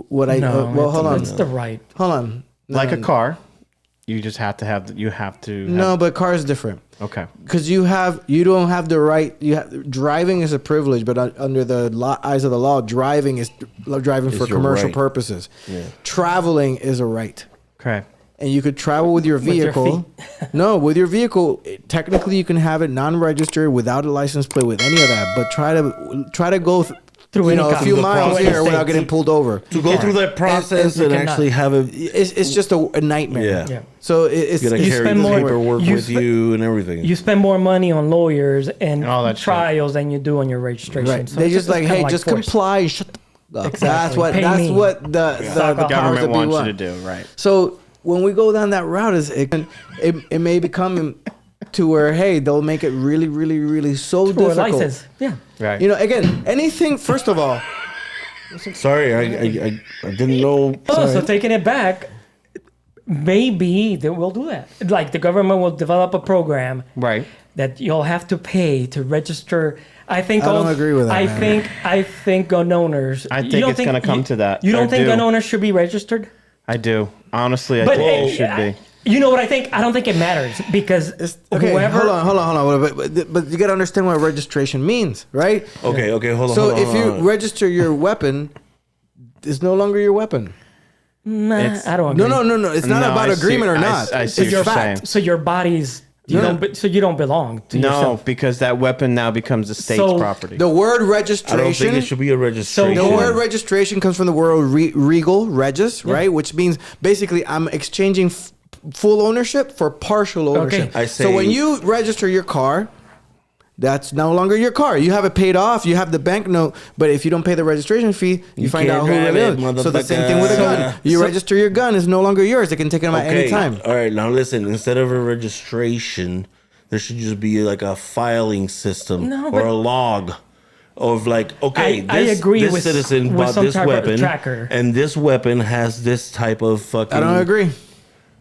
what I well, hold on. It's the right. Hold on. No, Like a no. car, you just have to have. No, but car is different. Okay. Because you don't have the right. Driving is a privilege, but under the eyes of the law, driving is driving for your commercial right. purposes. Yeah. Traveling is a right, Okay. and you could travel with your With your vehicle. No, with your vehicle, technically you can have it non-registered without a license plate with any of that. But try to go Through any a kind few of miles process. here without getting pulled over. To go through that process You and cannot. actually have it. It's just a nightmare. Yeah. Yeah. So it's You gotta You carry spend the more- paperwork you with spe- you and everything. You spend more money on lawyers and All that shit. trials than you do on your registration. right. So They it's just like, kinda hey, just force. comply. Shut the fuck up. Exactly. Pay That's me. what the Fuck powers off. Government that be wants want. you to do right. So when we go down that route, it may become to where, hey, they'll make it really, really, really so Through a difficult. license. Yeah. Right. You know, again, anything. First of all, Sorry, I didn't know. Oh, so taking it back, maybe they will do that. Like the government will develop a program Right. that you'll have to pay to register. I think I don't agree with that, man. I think gun owners. I you think don't it's gonna come to that. You I don't think do. gun owners should be registered? I do. Honestly, I But think it should be. you know what I think? I don't think it matters because okay, whoever. hold on. But you gotta understand what registration means, right? Okay, hold on. So hold on, if you hold on. register your weapon, it's no longer your weapon. Nah, It's- I don't agree. No. It's not No, about I see- agreement or I- not. I see It's what you're fact. saying. So your body's so you don't belong to No, yourself. because that weapon now becomes the state's So- property. The word I don't think registration. it should be a registration. The word registration comes from the word regal, regis, right? Which means basically I'm exchanging full ownership for partial ownership. I So say- when you register your car, that's no longer your car. You have it paid off. You have the bank note, but if you don't pay the registration fee, you find can't out who drive really it, is. So the same thing with a motherfucker. gun. You register your gun, is no longer yours. They can take it at any time. All right, now listen. Instead of a registration, there should just be like a filing system No, or but- a log of like, okay, I this, agree this with- citizen with bought some this type of weapon, tracker. and this weapon has this type of fucking. I don't agree.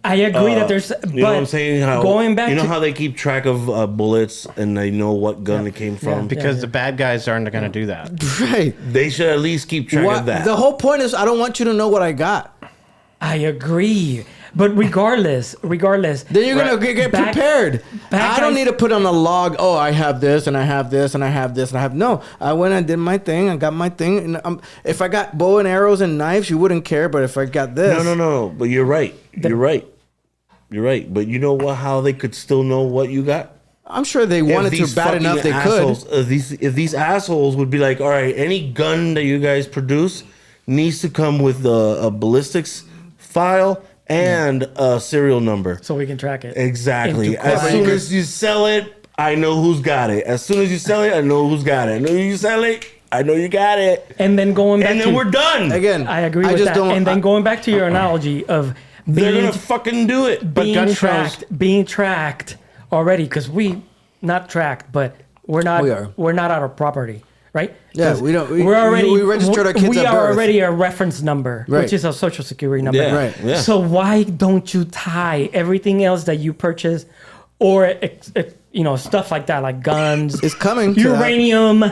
I agree that there's. You know what I'm saying? How going back you know to how they keep track of bullets and they know what gun it came from. because the bad guys aren't going to do that. Right. They should at least keep track of that. The whole point is I don't want you to know what I got. I agree, but regardless, Then you're gonna get Back- prepared. back I don't guys- need to put on a log. Oh, I have this and I have this and I have this and I have no. I went and did my thing. I got my thing. And if I got bow and arrows and knives, you wouldn't care. But if I got this, No. But you're right. You're right. But you know what? How they could still know what you got? I'm sure they wanted to bad fucking enough they assholes, could. if these assholes would be like, all right, any gun that you guys produce needs to come with a ballistics file and a serial number. so we can track it. Exactly. Into As crime. soon as you sell it, I know who's got it. As soon as you sell it, I know who's got it. I know you sell it, I know you got it. And then going back And to then we're done. Again, I agree I with just that. don't. And then going back to your analogy of They're being gonna fucking do it. But gun being tracked already because we not tracked, but we're not We are. we're not out of property, right? Yeah, 'Cause we don't- we- we're already we registered our kids We at are birth. already a reference number, Right. which is a social security number. Yeah, Right. yeah. So why don't you tie everything else that you purchase, or stuff like that, like guns, It's coming to that. uranium,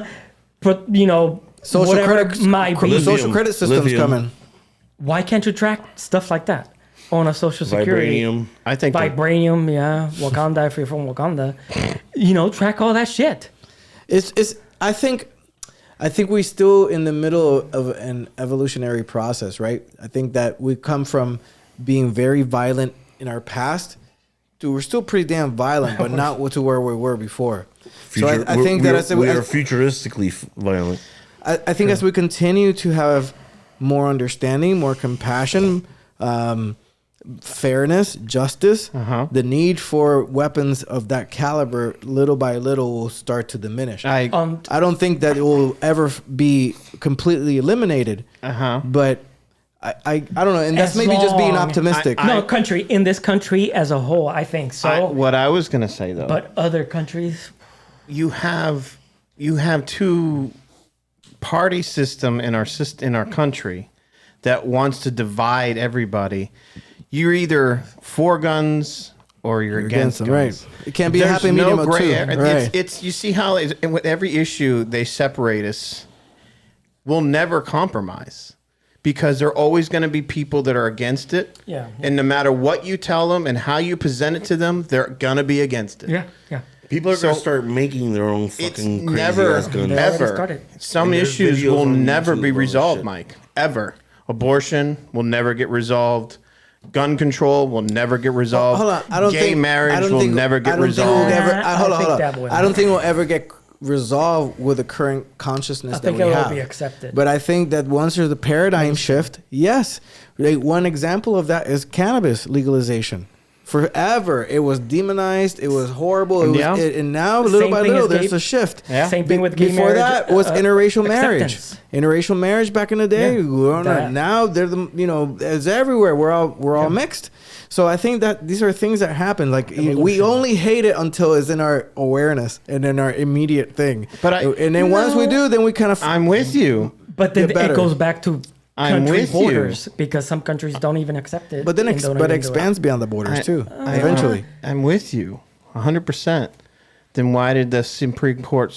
but social whatever credit, might be. the social credit system's Lithium. coming. Why can't you track stuff like that on a social security? Vibranium. I think that- Vibranium, yeah. Wakanda, if you're from Wakanda. Track all that shit. It's. I think we still in the middle of an evolutionary process, right? I think that we come from being very violent in our past to we're still pretty damn violent, but not to where we were before. So I think that we are futuristically violent. I think as we continue to have more understanding, more compassion, fairness, justice, the need for weapons of that caliber, little by little, will start to diminish. I don't think that it will ever be completely eliminated. But I don't know, and that's As maybe just being long- optimistic. In this country as a whole, I think so. what I was going to say though, but other countries, you have two party system in our country that wants to divide everybody. You're either for guns or you're against them, guns. right. It can't be a There's happy medium of gray two, area. right. It's you see how with every issue they separate us. We'll never compromise because there are always going to be people that are against it. Yeah. And no matter what you tell them and how you present it to them, they're going to be against it. Yeah, yeah. People are gonna So, start making their own It's fucking crazy never, ass guns. They already ever. started. Some And there's issues videos will on never YouTube be on this resolved, shit. Mike. Ever. Abortion will never get resolved. Gun control will never get resolved. Hold on, I don't Gay think marriage will never get I don't think we'll resolved. ever, Nah, hold I on, think hold that on. would I don't think happen. we'll ever get resolved with the current consciousness I that think we it will have. be accepted. But I think that once there's a paradigm shift, yes. Like, one example of that is cannabis legalization. Forever, it was demonized. It was horrible. It was, Yeah. and now, little Same by thing little, as there's gay- a shift. Yeah. Same thing with gay Before marriage. that was interracial marriage. acceptance. Interracial marriage back in the day. Yeah. We don't know. That- Now they're the it's everywhere. We're all mixed. So I think that these are things that happen. Like we Evolution. only hate it until it's in our awareness and in our immediate thing. But and then once we do, then we kind of I'm with you. But then Get better. it goes back to I'm country with you. borders because some countries don't even accept it. but then and don't but even it do expands beyond the borders too. Eventually, I'm with you 100%. Then why did the Supreme Court,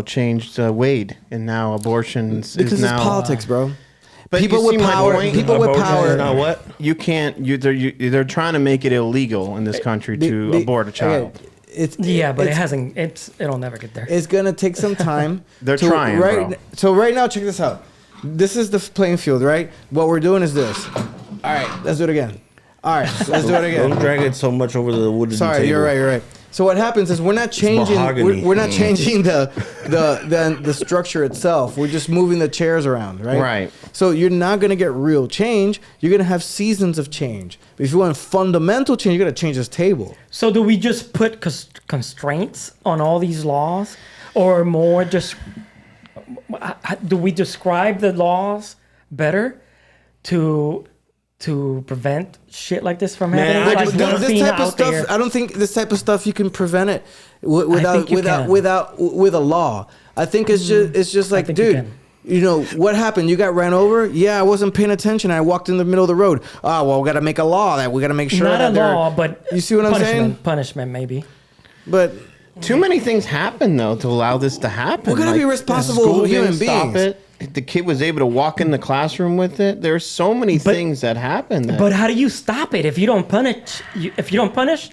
change Wade and now abortion is because it's now politics, bro. But People you with see my power. point? People with Abortion is power. not what? You can't. They're trying to make it illegal in this country to abort a child. Okay, it's Yeah, but it's, it hasn't. It'll never get there. It's gonna take some time. They're to- trying, right. bro. So right now, check this out. This is the playing field, right? What we're doing is this. All right, let's do it again. All right, let's do it again. Don't drag it so much over the wooden Sorry, table. you're right. You're right. So what happens is we're not changing. mahogany. We're not changing the structure itself. We're just moving the chairs around, right? Right. So you're not gonna get real change. You're gonna have seasons of change. But if you want fundamental change, you gotta change this table. So do we just put constraints on all these laws, or more just do we describe the laws better to prevent shit like this from Man, happening? I Like just one want- This thing type of out stuff. there- I don't think this type of stuff you can prevent it without think you can. with a law. I think it's just like, think you dude. can. You know what happened? You got ran over. Yeah, I wasn't paying attention. I walked in the middle of the road. Oh well, we got to make a law that we got to make sure not that a they're- law, but you see what I'm saying? Punishment, maybe. But Too many things happen though to allow this to happen. We're gonna be responsible school human didn't stop beings. it. The kid was able to walk in the classroom with it. There's so many things that happen. That But how do you stop it if you don't punish? If you don't punish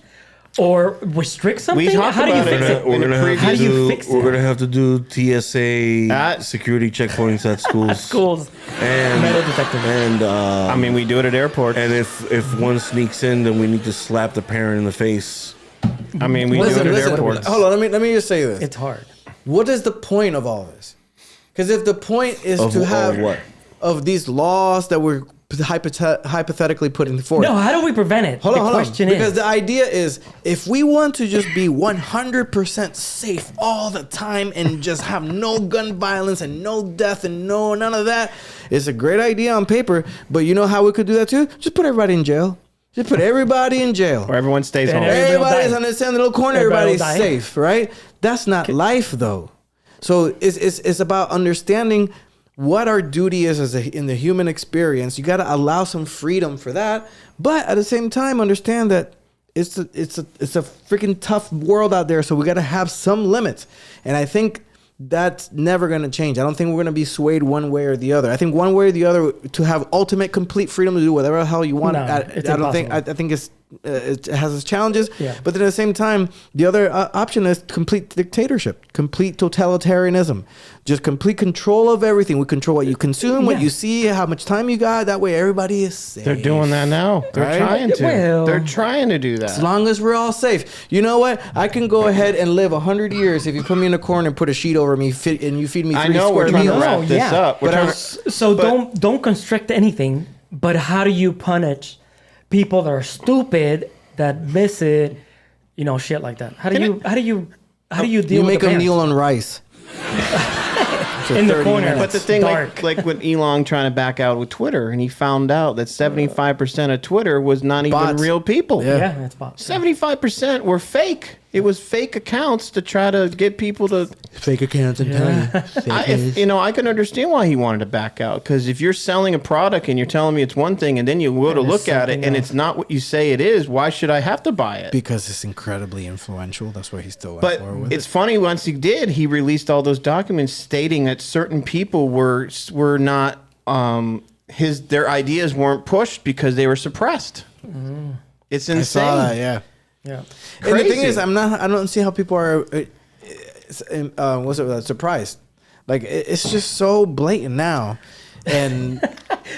or restrict something, talked how do you about it fix it? in the How do you fix We're it? gonna have to do TSA That- security checkpoints at schools. Schools, and metal detectors. and I mean, we do it at airports. and if one sneaks in, then we need to slap the parent in the face. I mean, we do listen, it at listen. airports. Hold on. Let me just say this. It's hard. What is the point of all this? Because if the point is Of to have what? of these laws that we're hypothetically putting forward. No, how do we prevent it? Hold the on. question Because is, the idea is if we want to just be 100% safe all the time and just have no gun violence and no death and none of that, it's a great idea on paper. But you know how we could do that too? Just put everybody in jail. Just put everybody in jail. Where everyone stays And home. everybody will Everybody's die. on this little corner. Everybody will Everybody's die. safe, right? That's not life, though. So it's about understanding what our duty is in the human experience. You got to allow some freedom for that, but at the same time, understand that it's a freaking tough world out there. So we got to have some limits, and I think that's never going to change. I don't think we're going to be swayed one way or the other. I think one way or the other to have ultimate complete freedom to do whatever the hell you want. No, I it's don't think. impossible. I think it has its challenges. Yeah. But then at the same time, the other option is complete dictatorship, complete totalitarianism, just complete control of everything. We control what you consume, what Yeah. you see, how much time you got. That way, everybody is safe. They're doing that now. They're Right? trying to. Well- They're trying to do As that. long as we're all safe. You know what? I can go ahead and live 100 years if you put me in a corner and put a sheet over me and you feed me 3 I know we're square trying to meals. wrap No, this yeah. up. We're But trying I'm- to, so but- don't constrict anything. But how do you punish people that are stupid that miss it? You know, shit like that. How do you deal You with make the them parents? kneel on rice. in the 30 corner? minutes. But the thing, dark. like with Elon trying to back out with Twitter, and he found out that 75% of Twitter was not even Bots. real people. Yeah. yeah, that's bots. 75% were fake. It was fake accounts to try to get people to. Fake accounts and I can understand why he wanted to back out, because if you're selling a product and you're telling me it's one thing, and then you go to And it's look at it something and else. it's not what you say it is, why should I have to buy it? because it's incredibly influential. That's why he still went But forward with it's funny, once he did, he released all those documents stating that certain people were not their ideas weren't pushed because they were suppressed. It's insane. I saw that. Yeah. Yeah. And the thing Crazy. is, I don't see how people are. Surprised? Like it's just so blatant now, and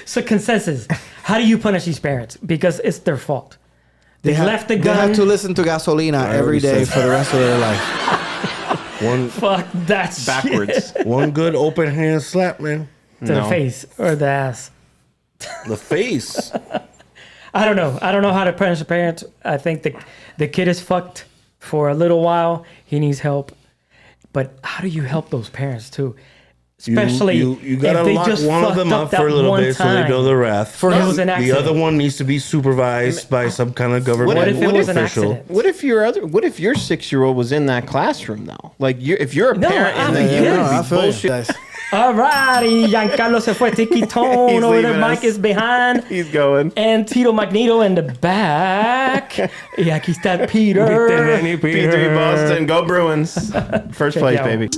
So consensus. How do you punish these parents? Because it's their fault. They left the They gun. have to listen to Gasolina every day for the rest of their life. Fuck that shit. Backwards. One good open hand slap, man. To the face or the ass. The face. I don't know. I don't know how to punish the parents. I think the kid is fucked for a little while. He needs help. But how do you help those parents too? Especially you gotta if they lock just one of them fucked up for a that little one bit so they time. build their wrath. For it was an The accident. other one needs to be supervised by some kind of government What if it was an official. accident? What if your 6-year-old was in that classroom though? Like if you're a No, parent I and mean, then yeah, you no, would I be feel you, bullshit. guys. Alrighty, Giancarlo se fue Tiki Tone He's over the leaving mic us. is behind. He's going. And Tito Magneto in the back. Y aquí está Peter. P3 Boston, go Bruins. First place, out. baby.